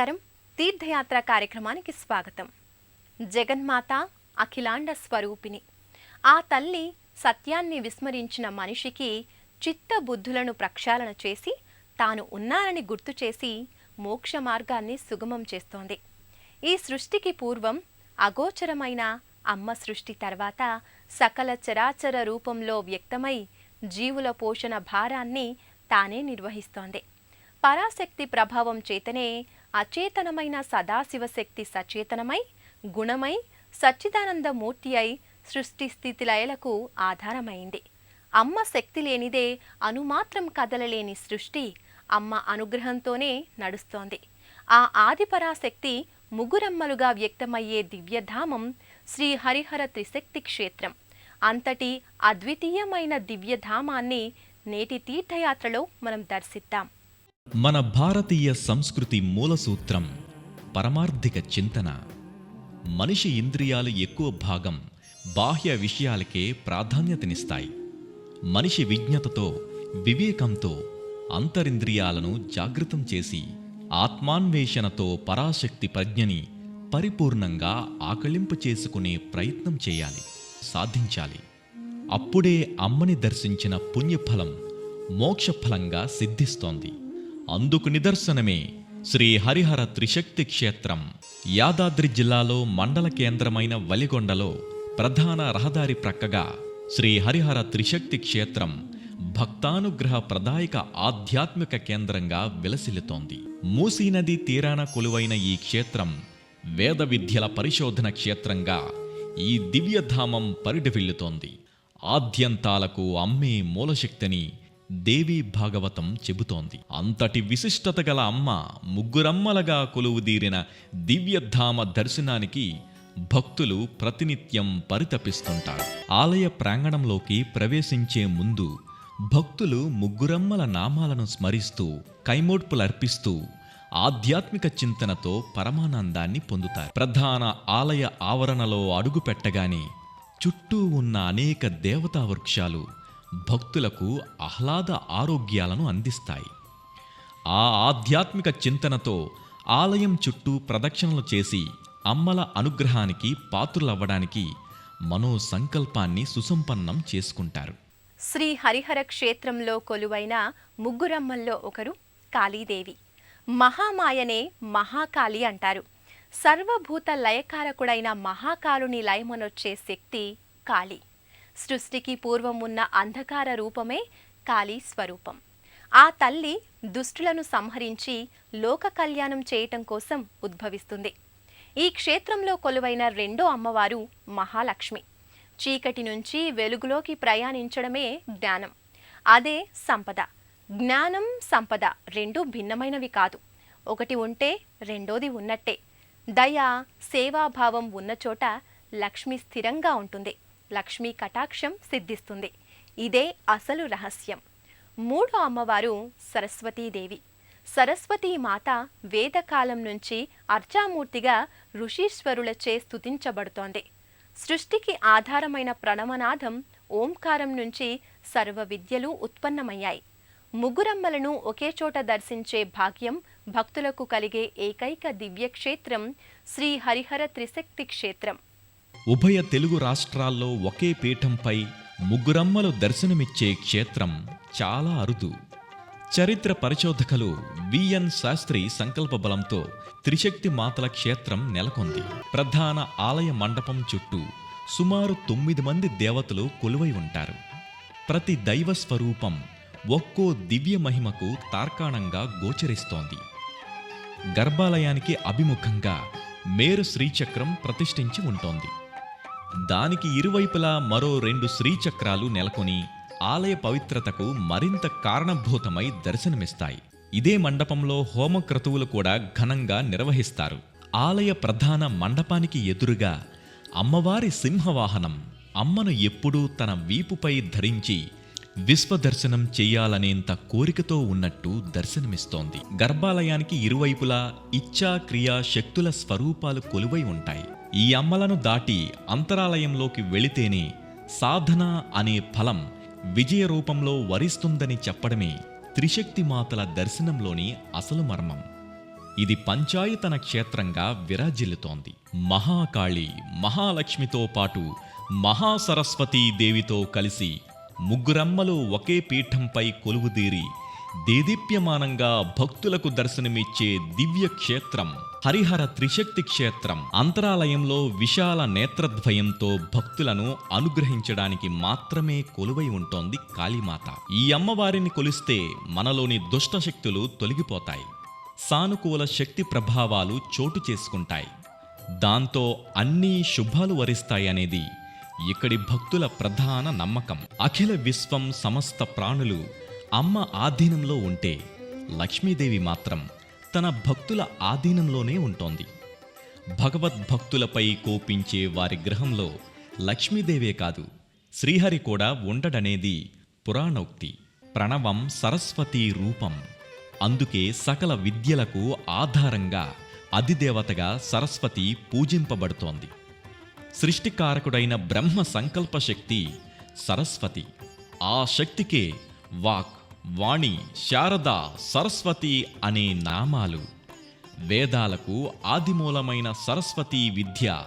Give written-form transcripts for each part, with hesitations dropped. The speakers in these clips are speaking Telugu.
నమస్కారం. తీర్థయాత్ర కార్యక్రమానికి స్వాగతం. జగన్మాత అఖిలాండ స్వరూపిణి. ఆ తల్లి సత్యాన్ని విస్మరించిన మనిషికి చిత్తబుద్ధులను ప్రక్షాళన చేసి తాను ఉన్నానని గుర్తు చేసి మోక్ష మార్గాన్ని సుగమం చేస్తోంది. ఈ సృష్టికి పూర్వం అగోచరమైన అమ్మ సృష్టి తర్వాత సకల చరాచర రూపంలో వ్యక్తమై జీవుల పోషణ భారాన్ని తానే నిర్వహిస్తోంది. పరాశక్తి ప్రభావం చేతనే అచేతనమైన సదాశివశక్తి సచేతనమై గుణమై సచ్చిదానందమూర్తి అయి సృష్టి స్థితి లయలకు ఆధారమైంది. అమ్మ శక్తి లేనిదే అనుమాత్రం కదలలేని సృష్టి అమ్మ అనుగ్రహంతోనే నడుస్తోంది. ఆ ఆదిపరాశక్తి ముగ్గురమ్మలుగా వ్యక్తమయ్యే దివ్యధామం శ్రీ హరిహర త్రిశక్తి క్షేత్రం. అంతటి అద్వితీయమైన దివ్యధామాన్ని నేటి తీర్థయాత్రలో మనం దర్శిద్దాం. మన భారతీయ సంస్కృతి మూల సూత్రం పరమార్థిక చింతన. మనిషి ఇంద్రియాలు ఎక్కువ భాగం బాహ్య విషయాలకే ప్రాధాన్యతనిస్తాయి. మనిషి విజ్ఞతతో వివేకంతో అంతరింద్రియాలను జాగృతం చేసి ఆత్మాన్వేషణతో పరాశక్తి ప్రజ్ఞని పరిపూర్ణంగా ఆకళింపు చేసుకునే ప్రయత్నం చేయాలి, సాధించాలి. అప్పుడే అమ్మని దర్శించిన పుణ్యఫలం మోక్షఫలంగా సిద్ధిస్తోంది. అందుకు నిదర్శనమే శ్రీ హరిహర త్రిశక్తి క్షేత్రం. యాదాద్రి జిల్లాలో మండల కేంద్రమైన వలిగొండలో ప్రధాన రహదారి ప్రక్కగా శ్రీ హరిహర త్రిశక్తి క్షేత్రం భక్తానుగ్రహ ప్రదాయక ఆధ్యాత్మిక కేంద్రంగా విలసిల్లుతోంది. మూసీ నది తీరాన కొలువైన ఈ క్షేత్రం వేద విద్యల పరిశోధన క్షేత్రంగా ఈ దివ్యధామం పరిఢవిల్లుతోంది. ఆద్యంతాలకు అమ్మే మూలశక్తిని దేవీ భాగవతం చెబుతోంది. అంతటి విశిష్టత గల అమ్మ ముగ్గురమ్మలగా కొలువుదీరిన దివ్యధామ దర్శనానికి భక్తులు ప్రతినిత్యం పరితపిస్తుంటారు. ఆలయ ప్రాంగణంలోకి ప్రవేశించే ముందు భక్తులు ముగ్గురమ్మల నామాలను స్మరిస్తూ కైమోడ్పులర్పిస్తూ ఆధ్యాత్మిక చింతనతో పరమానందాన్ని పొందుతారు. ప్రధాన ఆలయ ఆవరణలో అడుగు పెట్టగానే చుట్టూ ఉన్న అనేక దేవతా వృక్షాలు భక్తులకు ఆహ్లాద ఆరోగ్యాలను అందిస్తాయి. ఆ ఆధ్యాత్మిక చింతనతో ఆలయం చుట్టూ ప్రదక్షిణలు చేసి అమ్మల అనుగ్రహానికి పాత్రులవ్వడానికి మనో సంకల్పాన్ని సుసంపన్నం చేసుకుంటారు. శ్రీ హరిహర క్షేత్రంలో కొలువైన ముగ్గురమ్మల్లో ఒకరు కాళీదేవి. మహామాయనే మహాకాళి అంటారు. సర్వభూత లయకారకుడైన మహాకాలుని లయమనొచ్చే శక్తి కాళి. సృష్టికి పూర్వం ఉన్న అంధకార రూపమే కాళీ స్వరూపం. ఆ తల్లి దుష్టులను సంహరించి లోక కళ్యాణం చేయటం కోసం ఉద్భవిస్తుంది. ఈ క్షేత్రంలో కొలువైన రెండో అమ్మవారు మహాలక్ష్మి. చీకటి నుంచి వెలుగులోకి ప్రయాణించడమే జ్ఞానం, అదే సంపద. జ్ఞానం సంపద రెండూ భిన్నమైనవి కాదు. ఒకటి ఉంటే రెండోది ఉన్నట్టే. దయ సేవాభావం ఉన్న చోట లక్ష్మి స్థిరంగా ఉంటుంది, లక్ష్మీ కటాక్షం సిద్ధిస్తుంది. ఇదే అసలు రహస్యం. మూడో అమ్మవారు సరస్వతీదేవి. సరస్వతీ మాత వేదకాలం నుంచి అర్చామూర్తిగా ఋషీశ్వరులచే స్తుతించబడుతోంది. సృష్టికి ఆధారమైన ప్రణవనాదం ఓంకారం నుంచి సర్వ విద్యలు ఉత్పన్నమయ్యాయి. ముగ్గురమ్మలను ఒకే చోట దర్శించే భాగ్యం భక్తులకు కలిగే ఏకైక దివ్యక్షేత్రం శ్రీ హరిహర త్రిశక్తి క్షేత్రం. ఉభయ తెలుగు రాష్ట్రాల్లో ఒకే పీఠంపై ముగ్గురమ్మలు దర్శనమిచ్చే క్షేత్రం చాలా అరుదు. చరిత్ర పరిశోధకులు విఎన్ శాస్త్రి సంకల్ప బలంతో త్రిశక్తి మాతల క్షేత్రం నెలకొంది. ప్రధాన ఆలయ మండపం చుట్టూ సుమారు 9 మంది దేవతలు కొలువై ఉంటారు. ప్రతి దైవ స్వరూపం ఒక్కో దివ్య మహిమకు తార్కాణంగా గోచరిస్తోంది. గర్భాలయానికి అభిముఖంగా మేరు శ్రీచక్రం ప్రతిష్ఠించి ఉంటోంది. దానికి ఇరువైపులా మరో 2 శ్రీచక్రాలు నెలకొని ఆలయ పవిత్రతకు మరింత కారణభూతమై దర్శనమిస్తాయి. ఇదే మండపంలో హోమక్రతువులు కూడా ఘనంగా నిర్వహిస్తారు. ఆలయ ప్రధాన మండపానికి ఎదురుగా అమ్మవారి సింహవాహనం అమ్మను ఎప్పుడూ తన వీపుపై ధరించి విశ్వదర్శనం చెయ్యాలనేంత కోరికతో ఉన్నట్టు దర్శనమిస్తోంది. గర్భాలయానికి ఇరువైపులా ఇచ్ఛా క్రియా శక్తుల స్వరూపాలు కొలువై ఉంటాయి. ఈ అమ్మలను దాటి అంతరాలయంలోకి వెళితేనే సాధన అనే ఫలం విజయ రూపంలో వరిస్తుందని చెప్పడమే త్రిశక్తి మాతల దర్శనంలోని అసలు మర్మం. ఇది పంచాయతన క్షేత్రంగా విరాజిల్లుతోంది. మహాకాళి, మహాలక్ష్మితో పాటు మహాసరస్వతీ దేవితో కలిసి ముగ్గురమ్మలు ఒకే పీఠంపై కొలువుదీరి దేదీప్యమానంగా భక్తులకు దర్శనమిచ్చే దివ్య క్షేత్రం హరిహర త్రిశక్తి క్షేత్రం. అంతరాలయంలో విశాల నేత్రద్వయంతో భక్తులను అనుగ్రహించడానికి మాత్రమే కొలువై ఉంటోంది కాళీమాత. ఈ అమ్మవారిని కొలిస్తే మనలోని దుష్టశక్తులు తొలగిపోతాయి, సానుకూల శక్తి ప్రభావాలు చోటు చేసుకుంటాయి. దాంతో అన్నీ శుభాలు వరిస్తాయనేది ఇక్కడి భక్తుల ప్రధాన నమ్మకం. అఖిల విశ్వం సమస్త ప్రాణులు అమ్మ ఆధీనంలో ఉంటే లక్ష్మీదేవి మాత్రం తన భక్తుల ఆధీనంలోనే ఉంటోంది. భగవద్భక్తులపై కోపించే వారి గృహంలో లక్ష్మీదేవే కాదు, శ్రీహరి కూడా ఉండడనేది పురాణోక్తి. ప్రణవం సరస్వతీ రూపం. అందుకే సకల విద్యలకు ఆధారంగా అధిదేవతగా సరస్వతి పూజింపబడుతోంది. సృష్టికారకుడైన బ్రహ్మ సంకల్పశక్తి సరస్వతి. ఆ శక్తికే వాక్, వాణి, శారద, సరస్వతి అనే నామాలు. వేదాలకు ఆదిమూలమైన సరస్వతీ విద్య,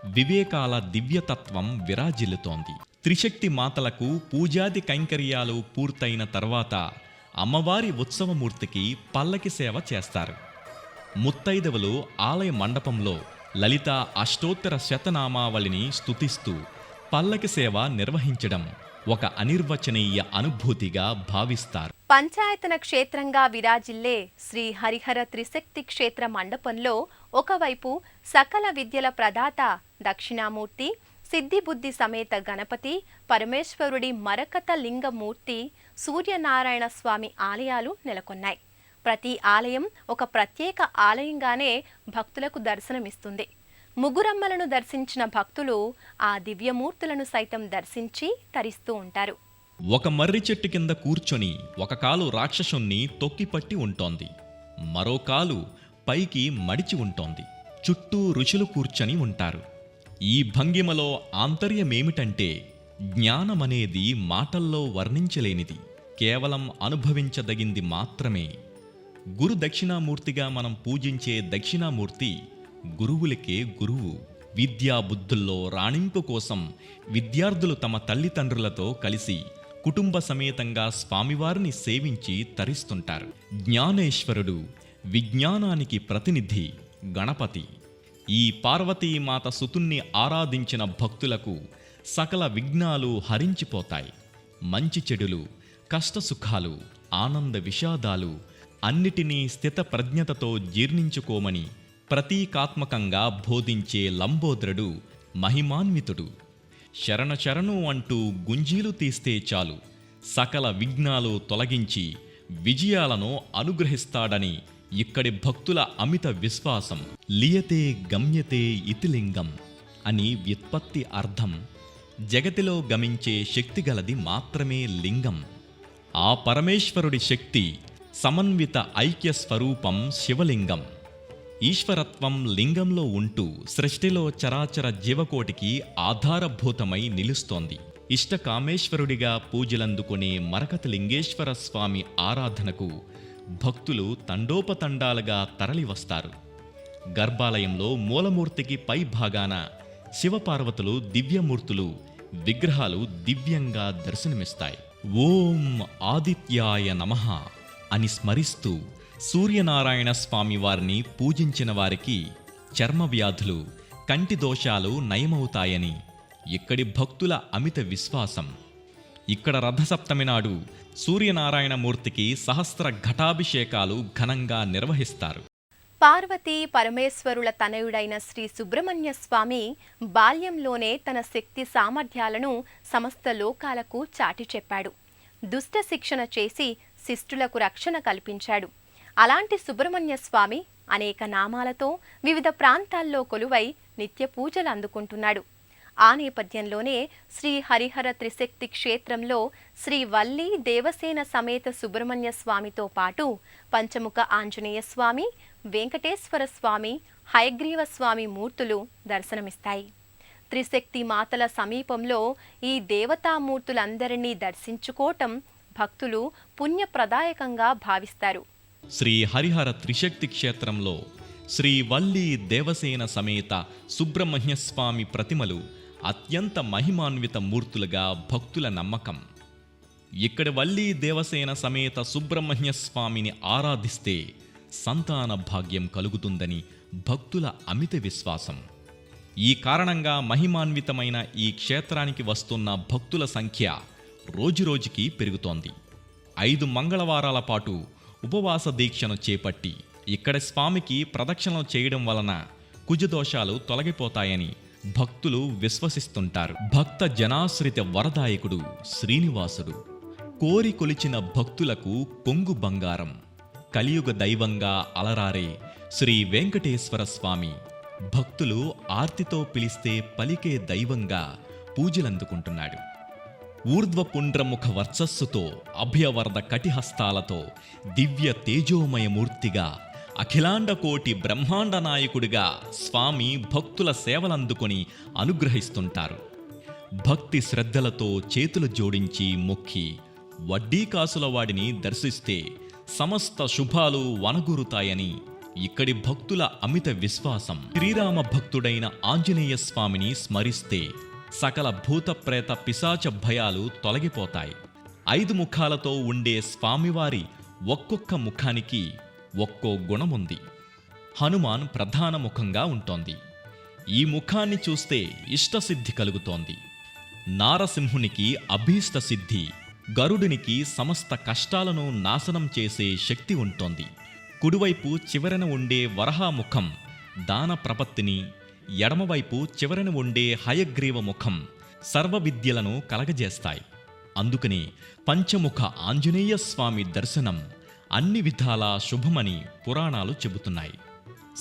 వివేకాల దివ్యతత్వం విరాజిల్లుతోంది. త్రిశక్తి మాతలకు పూజాది కైంకర్యాలు పూర్తయిన తర్వాత అమ్మవారి ఉత్సవమూర్తికి పల్లకి సేవ చేస్తారు. ముత్తైదవులు ఆలయ మండపంలో లలిత అష్టోత్తర శతనామావళిని స్తుతిస్తూ పల్లకి సేవ నిర్వహించడం ఒక అనిర్వచనీయ అనుభూతిగా భావిస్తారు. పంచాయతన క్షేత్రంగా విరాజిల్లే శ్రీ హరిహర త్రిశక్తి క్షేత్ర మండపంలో ఒకవైపు సకల విద్యల ప్రదాత దక్షిణామూర్తి, సిద్ధిబుద్ధి సమేత గణపతి, పరమేశ్వరుడి మరకత లింగమూర్తి, సూర్యనారాయణ స్వామి ఆలయాలు నెలకొన్నాయి. ప్రతి ఆలయం ఒక ప్రత్యేక ఆలయంగానే భక్తులకు దర్శనమిస్తుంది. ముగ్గురమ్మలను దర్శించిన భక్తులు ఆ దివ్యమూర్తులను సైతం దర్శించి తరిస్తూ ఉంటారు. ఒక మర్రి చెట్టు కింద కూర్చొని ఒక కాలు రాక్షసుణ్ణి తొక్కిపట్టి ఉంటోంది, మరో కాలు పైకి మడిచి ఉంటోంది. చుట్టూ ఋషులు కూర్చొని ఉంటారు. ఈ భంగిమలో ఆంతర్యమేమిటంటే జ్ఞానమనేది మాటల్లో వర్ణించలేనిది, కేవలం అనుభవించదగింది మాత్రమే. గురు దక్షిణామూర్తిగా మనం పూజించే దక్షిణామూర్తి గురువులకే గురువు. విద్యా బుద్ధుల్లో రాణింపు కోసం విద్యార్థులు తమ తల్లిదండ్రులతో కలిసి కుటుంబ సమేతంగా స్వామివారిని సేవించి తరిస్తుంటారు. జ్ఞానేశ్వరుడు, విజ్ఞానానికి ప్రతినిధి గణపతి. ఈ పార్వతీమాత సుతుణ్ణి ఆరాధించిన భక్తులకు సకల విఘ్నాలు హరించిపోతాయి. మంచి చెడులు, కష్టసుఖాలు, ఆనంద విషాదాలు అన్నిటినీ స్థిత ప్రజ్ఞతతో జీర్ణించుకోమని ప్రతీకాత్మకంగా బోధించే లంబోదరుడు మహిమాన్వితుడు. శరణ శరణు అంటూ గుంజీలు తీస్తే చాలు సకల విఘ్నాలు తొలగించి విజయాలను అనుగ్రహిస్తాడని ఇక్కడి భక్తుల అమిత విశ్వాసం. లియతే గమ్యతే ఇతిలింగం అని వ్యుత్పత్తి అర్థం. జగతిలో గమించే శక్తిగలది మాత్రమే లింగం. ఆ పరమేశ్వరుడి శక్తి సమన్విత ఐక్య స్వరూపం శివలింగం. ఈశ్వరత్వం లింగంలో ఉంటూ సృష్టిలో చరాచర జీవకోటికి ఆధారభూతమై నిలుస్తోంది. ఇష్టకామేశ్వరుడిగా పూజలందుకునే మరకత లింగేశ్వర స్వామి ఆరాధనకు భక్తులు తండోపతండాలుగా తరలివస్తారు. గర్భాలయంలో మూలమూర్తికి పై భాగాన శివపార్వతులు దివ్యమూర్తులు విగ్రహాలు దివ్యంగా దర్శనమిస్తాయి. ఓం ఆదిత్యాయ నమః అని స్మరిస్తూ సూర్యనారాయణ స్వామి వారిని పూజించిన వారికి చర్మ వ్యాధులు, కంటి దోషాలు నయమవుతాయని ఇక్కడి భక్తుల అమిత విశ్వాసం. ఇక్కడ రథసప్తమి నాడు సూర్యనారాయణమూర్తికి సహస్ర ఘటాభిషేకాలు ఘనంగా నిర్వహిస్తారు. పార్వతీ పరమేశ్వరుల తనయుడైన శ్రీ సుబ్రహ్మణ్య స్వామి బాల్యంలోనే తన శక్తి సామర్థ్యాలను సమస్త లోకాలకు చాటి చెప్పాడు. దుష్ట శిక్షణ చేసి శిష్టులకు రక్షణ కల్పించాడు. అలాంటి సుబ్రహ్మణ్య స్వామి అనేక నామాలతో వివిధ ప్రాంతాల్లో కొలువై నిత్య పూజలు అందుకుంటున్నాడు. ఆ నేపథ్యంలోనే శ్రీ హరిహర త్రిశక్తి క్షేత్రంలో శ్రీ వల్లి దేవసేన సమేత సుబ్రహ్మణ్య స్వామితో పాటు పంచముఖ ఆంజనేయ స్వామి, వెంకటేశ్వర స్వామి, హయగ్రీవ స్వామి మూర్తులు దర్శనమిస్తాయి. త్రిశక్తి మాతల సమీపంలో ఈ దేవతామూర్తులందరినీ దర్శించుకోవటం భక్తులు పుణ్యప్రదాయకంగా భావిస్తారు. శ్రీ హరిహర త్రిశక్తి క్షేత్రంలో శ్రీ వల్లి దేవసేన సమేత సుబ్రహ్మణ్యస్వామి ప్రతిమలు అత్యంత మహిమాన్విత మూర్తులుగా భక్తుల నమ్మకం. ఇక్కడ వల్లి దేవసేన సమేత సుబ్రహ్మణ్యస్వామిని ఆరాధిస్తే సంతాన భాగ్యం కలుగుతుందని భక్తుల అమిత విశ్వాసం. ఈ కారణంగా మహిమాన్వితమైన ఈ క్షేత్రానికి వస్తున్న భక్తుల సంఖ్య రోజురోజుకి పెరుగుతోంది. 5 మంగళవారాల పాటు ఉపవాస దీక్షను చేపట్టి ఇక్కడ స్వామికి ప్రదక్షిణలు చేయడం వలన కుజదోషాలు తొలగిపోతాయని భక్తులు విశ్వసిస్తుంటారు. భక్త జనాశ్రిత వరదాయకుడు శ్రీనివాసుడు కోరి కొలిచిన భక్తులకు కొంగు బంగారం. కలియుగ దైవంగా అలరారే శ్రీ వెంకటేశ్వర స్వామి భక్తులు ఆర్తితో పిలిస్తే పలికే దైవంగా పూజలందుకుంటున్నాడు. ఊర్ధ్వపుండ్రముఖ వర్చస్సుతో అభయవరద కటిహస్తాలతో దివ్య తేజోమయమూర్తిగా అఖిలాండకోటి బ్రహ్మాండ నాయకుడిగా స్వామి భక్తుల సేవలందుకొని అనుగ్రహిస్తుంటారు. భక్తి శ్రద్ధలతో చేతులు జోడించి మొక్కి వడ్డీ కాసుల వాడిని దర్శిస్తే సమస్త శుభాలు వనగూరుతాయని ఇక్కడి భక్తుల అమిత విశ్వాసం. శ్రీరామ భక్తుడైన ఆంజనేయ స్వామిని స్మరిస్తే సకల భూత ప్రేత పిశాచ భయాలు తొలగిపోతాయి. 5 ముఖాలతో ఉండే స్వామివారి ఒక్కొక్క ముఖానికి ఒక్కో గుణముంది. హనుమాన్ ప్రధాన ముఖంగా ఉంటోంది. ఈ ముఖాన్ని చూస్తే ఇష్టసిద్ధి కలుగుతోంది. నారసింహునికి అభీష్ట సిద్ధి, గరుడునికి సమస్త కష్టాలను నాశనం చేసే శక్తి ఉంటోంది. కుడివైపు చివరన ఉండే వరహాముఖం దాన ప్రపత్తిని, ఎడమవైపు చివరన ఉండే హయగ్రీవ ముఖం సర్వ విద్యలను కలగజేస్తాయి. అందుకని పంచముఖ ఆంజనేయ స్వామి దర్శనం అన్ని విధాలా శుభమని పురాణాలు చెబుతున్నాయి.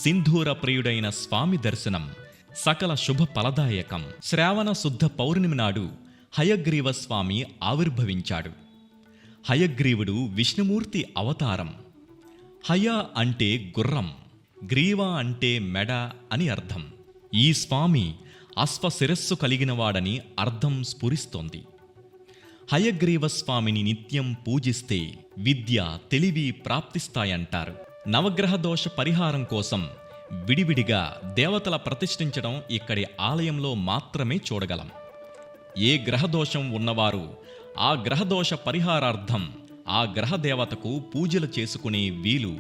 సింధూర ప్రియుడైన స్వామి దర్శనం సకల శుభ ఫలదాయకం. శ్రావణ శుద్ధ పౌర్ణమి నాడు హయగ్రీవ స్వామి ఆవిర్భవించాడు. హయగ్రీవుడు విష్ణుమూర్తి అవతారం. హయ అంటే గుర్రం, గ్రీవ అంటే మెడ అని అర్థం. ఈ స్వామి అశ్వశిరస్సు కలిగినవాడని అర్థం స్ఫురిస్తోంది. హయగ్రీవ స్వామిని నిత్యం పూజిస్తే విద్య, తెలివి ప్రాప్తిస్తాయంటారు. నవగ్రహ దోష పరిహారం కోసం విడివిడిగా దేవతల ప్రతిష్ఠించడం ఇక్కడి ఆలయంలో మాత్రమే చూడగలం. ఏ గ్రహదోషం ఉన్నవారు ఆ గ్రహదోష పరిహారార్థం ఆ గ్రహదేవతకు పూజలు చేసుకునే వీలు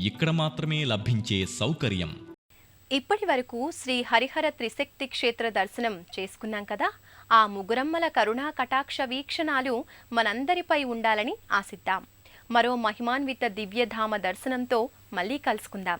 ఇక్కడ మాత్రమే లభించే సౌకర్యం. ఇప్పటి వరకు శ్రీ హరిహర త్రిశక్తి క్షేత్ర దర్శనం చేసుకున్నాం కదా. ఆ ముగురమ్మల కరుణా కటాక్ష వీక్షణాలు మనందరిపై ఉండాలని ఆశిద్దాం. మరో మహిమాన్విత దివ్యధామ దర్శనంతో మళ్ళీ కలుసుకుందాం.